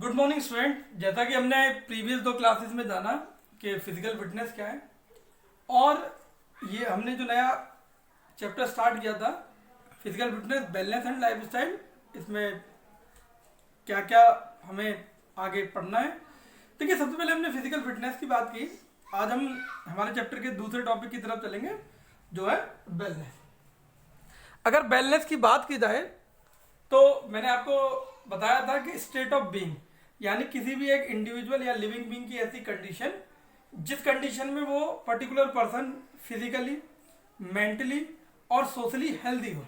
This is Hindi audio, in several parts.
Good morning student. जैसा कि हमने प्रीवियस 2 क्लासेस में जाना कि फिजिकल फिटनेस क्या है और ये हमने जो नया चैप्टर स्टार्ट किया था physical fitness balance and lifestyle, इसमें क्या क्या हमें आगे पढ़ना है। देखिए, सबसे पहले हमने फिजिकल फिटनेस की बात की। आज हम हमारे चैप्टर के दूसरे टॉपिक की तरफ चलेंगे जो है बैलेंस। अगर बैलेंस की बात की जाए तो मैंने आपको बताया था कि स्टेट ऑफ बीइंग यानी किसी भी एक इंडिविजुअल या लिविंग बीइंग की ऐसी कंडीशन जिस कंडीशन में वो पर्टिकुलर पर्सन फिजिकली, मेंटली और सोशली हेल्दी हो।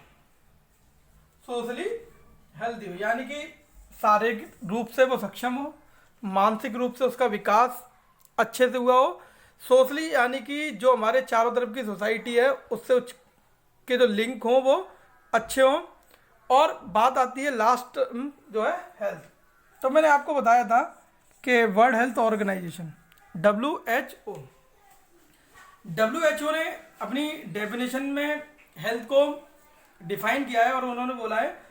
यानी कि शारीरिक रूप से वो सक्षम हो, मानसिक रूप से उसका विकास अच्छे से हुआ हो, सोशली यानी कि जो हमारे चारों तरफ की सोसाइटी है उससे के जो लिंक हो वो अच्छे हों। और बात आती है लास्ट जो है हेल्थ। तो मैंने आपको बताया था कि वर्ल्ड हेल्थ ऑर्गेनाइजेशन WHO ने अपनी डेफिनेशन में हेल्थ को डिफाइन किया है और उन्होंने बोला है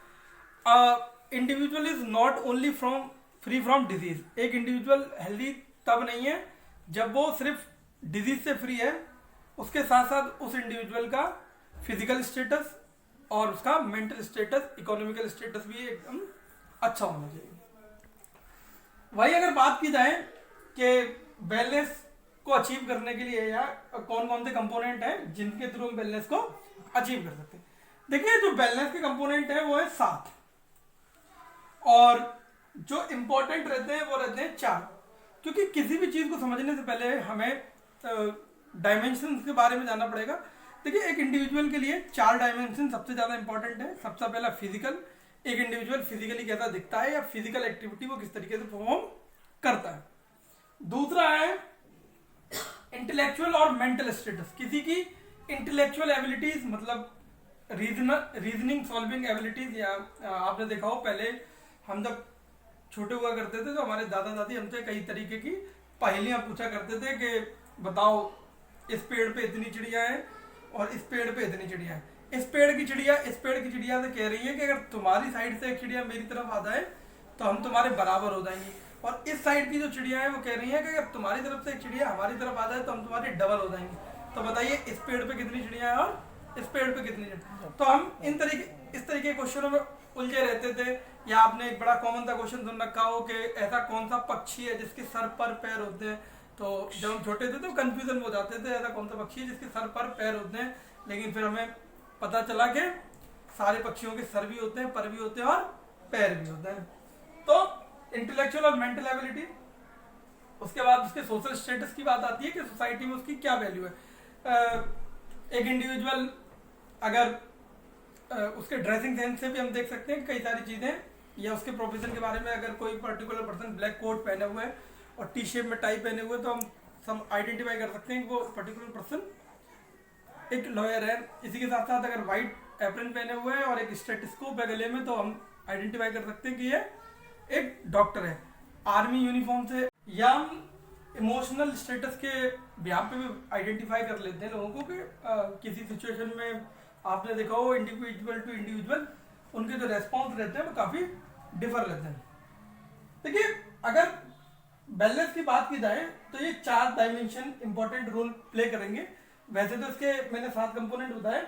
individual is not only free from disease. एक इंडिविजुअल हेल्दी तब नहीं है जब वो सिर्फ डिजीज से फ्री है, उसके साथ साथ उस इंडिविजुअल का फिजिकल स्टेटस और उसका मेंटल स्टेटस, इकोनॉमिकल स्टेटस भी एकदम अच्छा होना चाहिए। वही अगर बात की जाए कि बैलेंस को अचीव करने के लिए या कौन कौन से कंपोनेंट हैं जिनके थ्रू हम बैलेंस को अचीव कर सकते हैं। देखिए, जो बैलेंस के कंपोनेंट है वो है 7 और जो इंपॉर्टेंट रहते हैं वो रहते हैं 4, क्योंकि किसी भी चीज को समझने से पहले हमें डायमेंशन के बारे में जानना पड़ेगा। देखिए, एक इंडिविजुअल के लिए 4 डायमेंशन सबसे ज्यादा इंपॉर्टेंट है। सबसे पहला फिजिकल, एक इंडिविजुअल फिजिकली कैसा दिखता है या फिजिकल एक्टिविटी वो किस तरीके से परफॉर्म करता है। दूसरा है इंटेलेक्चुअल और मेंटल स्टेटस, किसी की इंटेलेक्चुअल एबिलिटीज मतलब रीजनिंग सॉल्विंग एबिलिटीज। या आपने देखा हो पहले हम जब छोटे हुआ करते थे तो हमारे दादा दादी हमसे कई तरीके की पहेलियां पूछा करते थे कि बताओ इस पेड़ पे इतनी चिड़िया है और इस पेड़ पे इतनी चिड़िया है। इस पेड़ की चिड़िया से कह रही है कि अगर तुम्हारी साइड से एक चिड़िया मेरी तरफ आ जाए तो हम तुम्हारे बराबर हो जाएंगे, और इस साइड की जो चिड़िया है वो कह रही है कि अगर तुम्हारी तरफ से एक चिड़िया हमारी तरफ आ जाए तो हम तुम्हारे डबल हो जाएंगे। तो बताइए इस पेड़ पे कितनी चिड़िया है और इस पेड़ पे कितनी चिड़िया। तो हम इस तरीके के क्वेश्चनों में उलझे रहते थे। या आपने एक बड़ा कॉमन सा क्वेश्चन सुन रखा हो कि ऐसा कौन सा पक्षी है जिसके सर पर पैर होते हैं। तो जब हम छोटे थे तो कंफ्यूजन हो जाते थे ऐसा कौन सा पक्षी है जिसके सर पर पैर होते हैं, लेकिन फिर हमें पता चला कि सारे पक्षियों के सर भी होते हैं, पर भी होते हैं और पैर भी होते हैं। तो इंटेलेक्चुअल और मेंटल एबिलिटी। उसके बाद उसके सोशल स्टेटस की बात आती है कि सोसाइटी में उसकी क्या वैल्यू है। एक इंडिविजुअल अगर उसके ड्रेसिंग सेंस से भी हम देख सकते हैं कई सारी चीजें, या उसके प्रोफेशन के बारे में अगर कोई पर्टिकुलर पर्सन ब्लैक कोट पहने हुए है और टी शेप में टाई पहने हुए तो हम आइडेंटिफाई कर सकते हैं कि वो पर्टिकुलर पर्सन एक लॉयर है। इसी के साथ साथ अगर व्हाइट एप्रन पहने हुए हैं और एक स्टेथोस्कोप है गले में तो हम आइडेंटिफाई कर सकते हैं कि ये एक डॉक्टर है। आर्मी यूनिफॉर्म से या हम इमोशनल स्टेटस के बिहाफ पे भी आइडेंटिफाई कर लेते हैं लोगों को कि किसी सिचुएशन में आपने देखा हो इंडिविजुअल टू इंडिविजुअल उनके जो रेस्पॉन्स रहते हैं वो काफी डिफर रहते हैं। देखिए, अगर बैलेंस की बात की जाए तो ये 4 डायमेंशन इंपॉर्टेंट रोल प्ले करेंगे। वैसे तो इसके मैंने 7 कंपोनेंट बताए,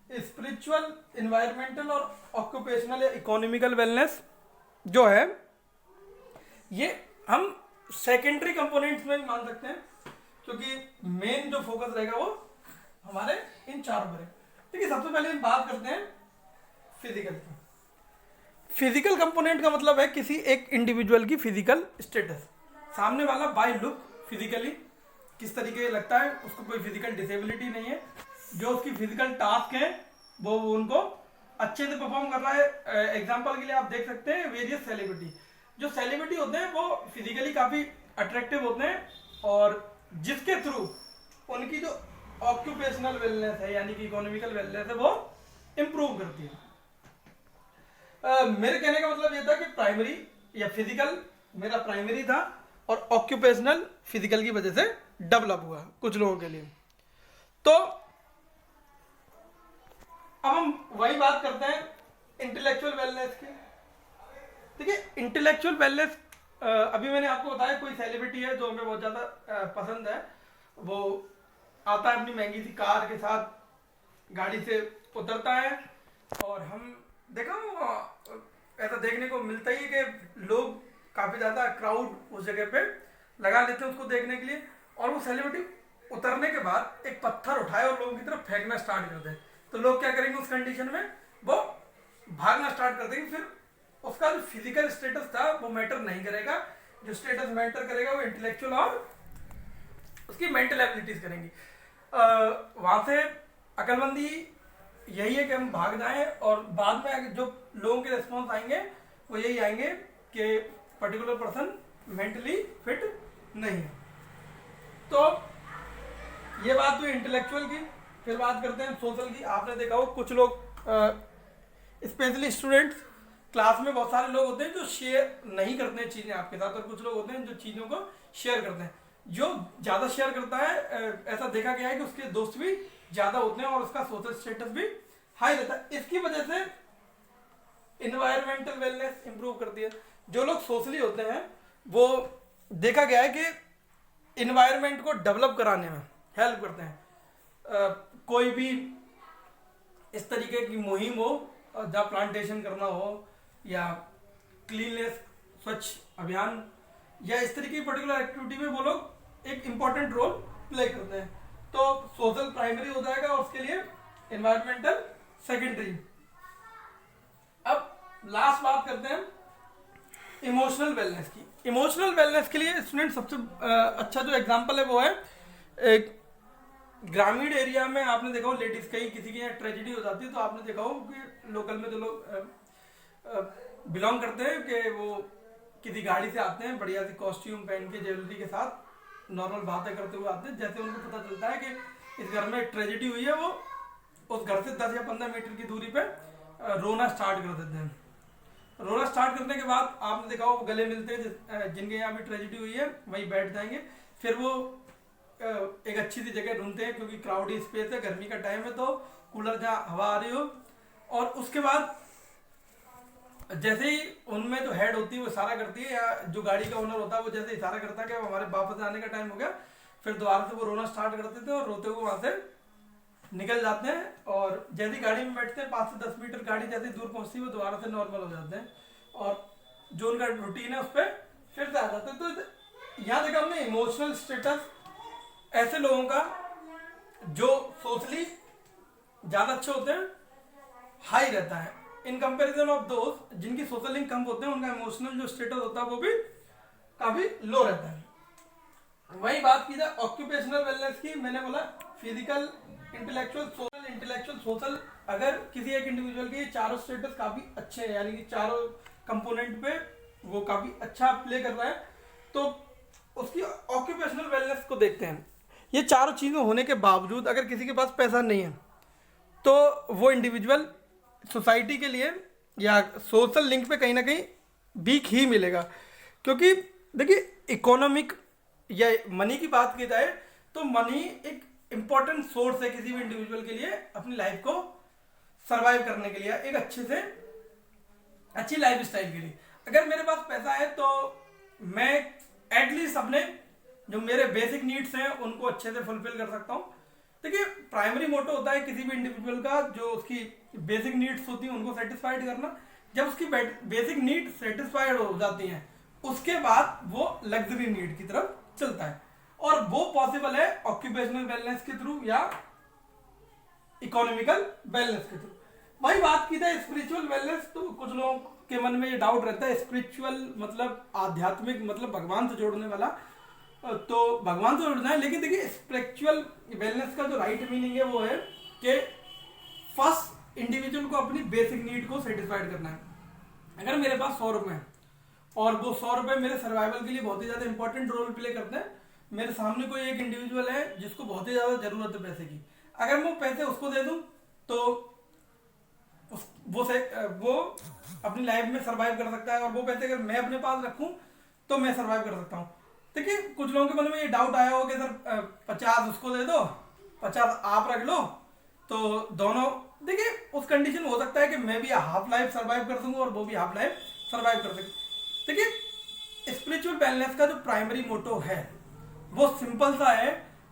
स्पिरिचुअल, इन्वायरमेंटल और ऑक्यूपेशनल या इकोनॉमिकल वेलनेस जो है ये हम सेकेंडरी कंपोनेंट्स में मान सकते हैं, क्योंकि मेन जो फोकस रहेगा वो हमारे इन 4 पर है। देखिए, सबसे पहले हम बात करते हैं फिजिकल की। फिजिकल कंपोनेंट का मतलब है किसी एक इंडिविजुअल की फिजिकल स्टेटस। सामने वाला बाय लुक फिजिकली किस तरीके लगता है, उसको कोई फिजिकल डिसेबिलिटी नहीं है, जो उसकी फिजिकल टास्क है वो उनको अच्छे से परफॉर्म कर रहा है। एग्जांपल के लिए आप देख सकते हैं वेरियस सेलिब्रिटी। जो सेलिब्रिटी होते हैं वो फिजिकली काफी अट्रैक्टिव होते हैं और जिसके थ्रू उनकी जो ऑक्यूपेशनल वेलनेस है यानी कि इकोनॉमिकल वेलनेस है वो इंप्रूव करती है। मेरे कहने का मतलब ये था कि प्राइमरी या फिजिकल मेरा प्राइमरी था और ऑक्यूपेशनल फिजिकल की वजह से डेवलप हुआ कुछ लोगों के लिए। तो अब हम वही बात करते हैं इंटेलेक्चुअल वेलनेस की। देखिए, इंटेलेक्चुअल वेलनेस अभी मैंने आपको बताया कोई सेलिब्रिटी है जो हमें बहुत ज़्यादा पसंद है, वो आता है अपनी महंगी सी कार के साथ, गाड़ी से उतरता है और हम देखा ऐसा देखने को मिलता ही है कि लोग काफ़ी ज़्यादा क्राउड उस जगह पे लगा लेते हैं उसको देखने के लिए, और वो सेलिब्रिटी उतरने के बाद एक पत्थर उठाए और लोगों की तरफ फेंकना स्टार्ट कर दे, तो लोग क्या करेंगे उस कंडीशन में, वो भागना स्टार्ट कर देंगे। फिर उसका जो फिजिकल स्टेटस था वो मैटर नहीं करेगा, जो स्टेटस मैटर करेगा वो इंटेलेक्चुअल और उसकी मेंटल एबिलिटीज करेंगी। वहां से अकलमंदी यही है कि हम भाग जाएं, और बाद में जो लोगों के रिस्पॉन्स आएंगे वो यही आएंगे कि पर्टिकुलर पर्सन मेंटली फिट नहीं है। तो ये बात हुई इंटेलेक्चुअल की। फिर बात करते हैं सोशल की। आपने देखा हो कुछ लोग स्पेशली स्टूडेंट्स, क्लास में बहुत सारे लोग होते हैं जो शेयर नहीं करते हैं चीज़ें आपके साथ, और कुछ लोग होते हैं जो चीज़ों को शेयर करते हैं। जो ज़्यादा शेयर करता है ऐसा देखा गया है कि उसके दोस्त भी ज़्यादा होते हैं और उसका सोशल स्टेटस भी हाई रहता है। इसकी वजह से इन्वायरमेंटल वेलनेस इंप्रूव करती है। जो लोग सोशली होते हैं वो देखा गया है कि इन्वायरमेंट को डेवलप कराने में हेल्प करते हैं। कोई भी इस तरीके की मुहिम हो जहाँ प्लांटेशन करना हो या क्लीननेस स्वच्छ अभियान या इस तरीके की पर्टिकुलर एक्टिविटी में वो लोग एक इम्पॉर्टेंट रोल प्ले करते हैं। तो सोशल प्राइमरी हो जाएगा और उसके लिए एनवायरमेंटल सेकेंडरी। अब लास्ट बात करते हैं इमोशनल वेलनेस की। इमोशनल वेलनेस के लिए स्टूडेंट सबसे अच्छा जो एग्जांपल है वो है एक ग्रामीण एरिया में। आपने देखा हो लेडीज कहीं किसी की यहाँ ट्रेजेडी हो जाती है तो आपने देखा हो कि लोकल में जो लोग बिलोंग करते हैं कि वो किसी गाड़ी से आते हैं बढ़िया सी कॉस्ट्यूम पहन के ज्वेलरी के साथ नॉर्मल बातें करते हुए आते हैं। जैसे उनको पता चलता है कि इस घर में ट्रेजेडी हुई है वो उस घर से 10 या 15 मीटर की दूरी पे रोना स्टार्ट कर देते हैं। रोना स्टार्ट करने के बाद आपने देखा हो गले मिलते हैं, जिनके यहाँ भी ट्रेजेडी हुई है वहीं बैठ जाएंगे। फिर वो एक अच्छी सी जगह ढूंढते हैं क्योंकि क्राउडी स्पेस है, गर्मी का टाइम है तो कूलर जहाँ हवा आ रही हो। और उसके बाद जैसे ही उनमें जो हेड होती है वो इशारा करती है, या जो गाड़ी का ओनर होता है वो जैसे इशारा करता है कि हमारे वापस जाने का टाइम हो गया, फिर दोबारा से वो रोना स्टार्ट कर देते हैं और रोते हुए वहां से निकल जाते हैं। और जैसे ही गाड़ी में बैठते हैं 5 से 10 मीटर गाड़ी जैसे दूर पहुंचती है वो दोबारा से नॉर्मल हो जाते हैं और जो उनका रूटीन है उस पर फिर से आ जाते हैं। तो यहाँ देखा हमने इमोशनल स्टेटस ऐसे लोगों का जो सोशली ज्यादा अच्छे होते हैं हाई रहता है इन कंपैरिजन ऑफ दोस्त जिनकी सोशल लिंक कम होते हैं, उनका इमोशनल जो स्टेटस होता है वो भी काफी लो रहता है। वही बात की जाए ऑक्यूपेशनल वेलनेस की, मैंने बोला फिजिकल, इंटेलेक्चुअल सोशल। अगर किसी एक इंडिविजुअल के चारों स्टेटस काफी अच्छे हैं, यानी कि चारों कंपोनेंट पे वो काफी अच्छा प्ले कर रहा है, तो उसकी ऑक्यूपेशनल वेलनेस को देखते हैं। ये चारों चीजें होने के बावजूद अगर किसी के पास पैसा नहीं है तो वो इंडिविजुअल सोसाइटी के लिए या सोशल लिंक पे कहीं ना कहीं वीक ही मिलेगा। क्योंकि देखिए इकोनॉमिक या मनी की बात की जाए तो मनी एक इम्पॉर्टेंट सोर्स है किसी भी इंडिविजुअल के लिए अपनी लाइफ को सरवाइव करने के लिए, एक अच्छे से अच्छी लाइफ स्टाइल के लिए। अगर मेरे पास पैसा है तो मैं एटलीस्ट अपने जो मेरे बेसिक नीड्स हैं उनको अच्छे से फुलफिल कर सकता हूँ। देखिए प्राइमरी मोटो होता है किसी भी इंडिविजुअल का, जो उसकी बेसिक नीड्स होती हैं उनको सेटिस्फाइड करना। जब उसकी बेसिक नीड सेटिस्फाइड हो जाती हैं उसके बाद वो लग्जरी नीड की तरफ चलता है, और वो पॉसिबल है ऑक्यूपेशनल वेलनेस के थ्रू या इकोनॉमिकल वेलनेस के थ्रू। वही बात की जाए स्पिरिचुअल वेलनेस, तो कुछ लोगों के मन में ये डाउट रहता है स्पिरिचुअल मतलब आध्यात्मिक मतलब भगवान से जोड़ने वाला, तो भगवान से जुड़ना है। लेकिन देखिए स्पिरिचुअल वेलनेस का जो राइट मीनिंग है वो है कि फर्स्ट इंडिविजुअल को अपनी बेसिक नीड को सेटिस्फाइड करना है। अगर मेरे पास 100 रुपए हैं और वो 100 रुपए मेरे सर्वाइवल के लिए बहुत ही ज्यादा इंपॉर्टेंट रोल प्ले करते हैं, मेरे सामने कोई एक इंडिविजुअल है जिसको बहुत ही ज्यादा जरूरत है पैसे की, अगर मैं पैसे उसको दे दूं तो वो अपनी लाइफ में सर्वाइव कर सकता है, और वो पैसे अगर मैं अपने पास रखूं तो मैं सर्वाइव कर सकता हूं। देखिए कुछ लोगों के मन में ये डाउट आया हो कि सर 50 उसको दे दो 50 आप रख लो, तो दोनों देखिए उस कंडीशन हो सकता है कि मैं भी हाफ लाइफ सर्वाइव कर दूंगा और वो भी हाफ लाइफ सर्वाइव कर सके। देखिए स्पिरिचुअल वेलनेस का जो प्राइमरी मोटो है वो सिंपल सा है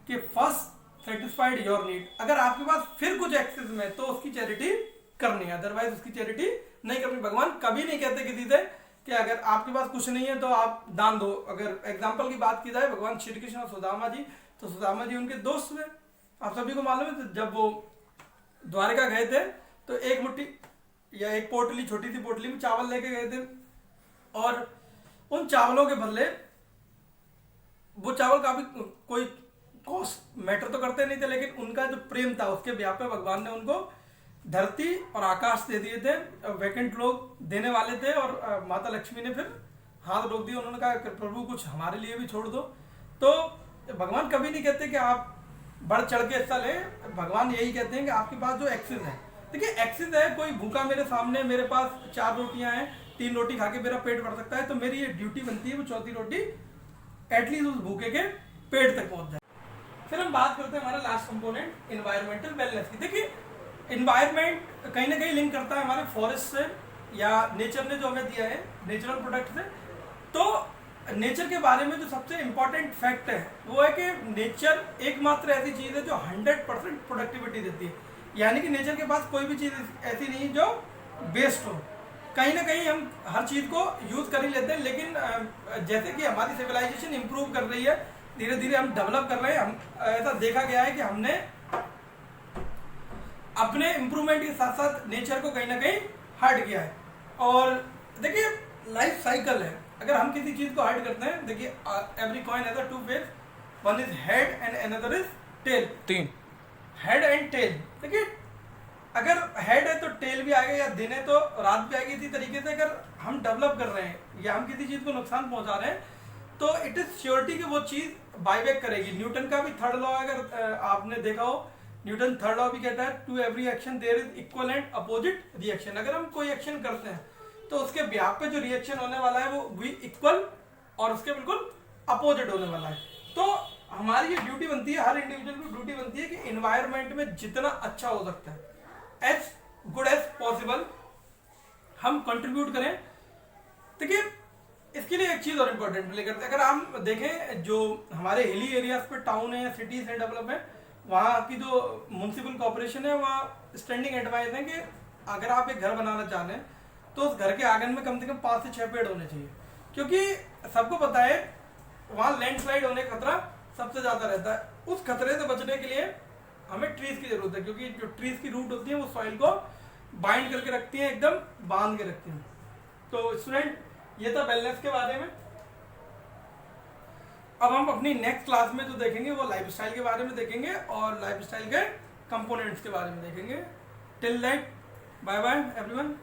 कि फर्स्ट सेटिस्फाइड योर नीड। अगर आपके पास फिर कुछ एक्सेस में तो उसकी चैरिटी करनी है, अदरवाइज उसकी चैरिटी नहीं करनी। भगवान कभी नहीं कहते किसी से कि अगर आपके पास कुछ नहीं है तो आप दान दो। अगर एग्जाम्पल की बात की जाए भगवान श्री कृष्ण और सुदामा जी, तो सुदामा जी उनके दोस्त हुए, आप सभी को मालूम है। तो जब वो द्वारका गए थे तो एक मुट्ठी या एक पोटली, छोटी सी पोटली में चावल लेके गए थे, और उन चावलों के बदले वो चावल काफी कोई कॉस्ट मैटर तो करते नहीं थे, लेकिन उनका जो प्रेम था उसके ब्याह पे भगवान ने उनको धरती और आकाश दे दिए थे। वैकेंट लोग देने वाले थे और माता लक्ष्मी ने फिर हाथ रोक दिया। उन्होंने कहा कि प्रभु कुछ हमारे लिए भी छोड़ दो। तो भगवान कभी नहीं कहते कि आप बढ़ चढ़ के हिस्सा ले। भगवान यही कहते हैं कि आपके पास जो एक्सेस है, देखिए एक्सेस है, कोई भूखा मेरे सामने, मेरे पास 4 रोटियां हैं, 3 रोटी खा के मेरा पेट भर सकता है, तो मेरी ये ड्यूटी बनती है वो चौथी रोटी एटलीस्ट उस भूखे के पेट तक पहुंच जाए। फिर हम बात करते हैं हमारा लास्ट कंपोनेंट एनवायरमेंटल वेलनेस की। देखिए एनवायरमेंट कहीं ना कहीं लिंक करता है हमारे फॉरेस्ट से या नेचर ने जो हमें दिया है नेचुरल प्रोडक्ट से। तो नेचर के बारे में जो सबसे इंपॉर्टेंट फैक्ट है वो है कि नेचर एकमात्र ऐसी चीज है जो 100% प्रोडक्टिविटी देती है। यानी कि नेचर के पास कोई भी चीज ऐसी नहीं जो वेस्ट हो। कहीं ना कहीं हम हर चीज को यूज कर ही लेते हैं, लेकिन जैसे कि हमारी सिविलाइजेशन इंप्रूव कर रही है, धीरे धीरे हम डेवलप कर रहे हैं, हम ऐसा देखा गया है कि हमने अपने इंप्रूवमेंट के साथ साथ नेचर को कहीं ना कहीं हर्ट किया है। और देखिए लाइफ साइकिल है, अगर हम किसी चीज को हर्ट करते हैं, देखिए every coin has a 2 face, one is head and another is tail. 3 head and tail. देखिए अगर हेड है तो टेल भी आएगा, या दिन है तो रात भी आएगी। इसी तरीके से अगर हम डेवलप कर रहे हैं या हम किसी चीज को नुकसान पहुंचा रहे हैं तो इट इज श्योरिटी कि वो चीज बायबैक करेगी। न्यूटन का भी 3rd लॉ अगर आपने देखा हो, न्यूटन 3rd लॉ भी कहता है to every action there is equal and opposite reaction. अगर हम कोई एक्शन करते हैं तो उसके ब्याह पे जो रिएक्शन होने वाला है वो भी इक्वल और उसके बिल्कुल अपोजिट होने वाला है। तो हमारी ये ड्यूटी बनती है, हर इंडिविजुअल की ड्यूटी बनती है कि एनवायरनमेंट में जितना अच्छा हो सकता है, एज गुड एज पॉसिबल हम कंट्रीब्यूट करें। देखिए इसके लिए एक चीज और इम्पोर्टेंट प्ले करते हैं। अगर हम देखें जो हमारे हिली एरियाज पे टाउन है या सिटीज है डेवलप है, वहाँ की जो म्युनिसिपल कॉर्पोरेशन है वहाँ स्टैंडिंग एडवाइस है कि अगर आप एक घर बनाना चाह रहे हैं तो उस घर के आंगन में कम से कम 5 से 6 पेड़ होने चाहिए, क्योंकि सबको पता है वहाँ लैंडस्लाइड होने का खतरा सबसे ज्यादा रहता है। उस खतरे से बचने के लिए हमें ट्रीज की जरूरत है, क्योंकि जो ट्रीज की रूट होती है वो सॉइल को बाइंड करके रखती है, एकदम बांध के रखती है। तो स्टूडेंट ये था वेलनेस के बारे में। अब हम अपनी नेक्स्ट क्लास में जो देखेंगे वो लाइफस्टाइल के बारे में देखेंगे और लाइफस्टाइल के कंपोनेंट्स के बारे में देखेंगे। Till that bye bye everyone.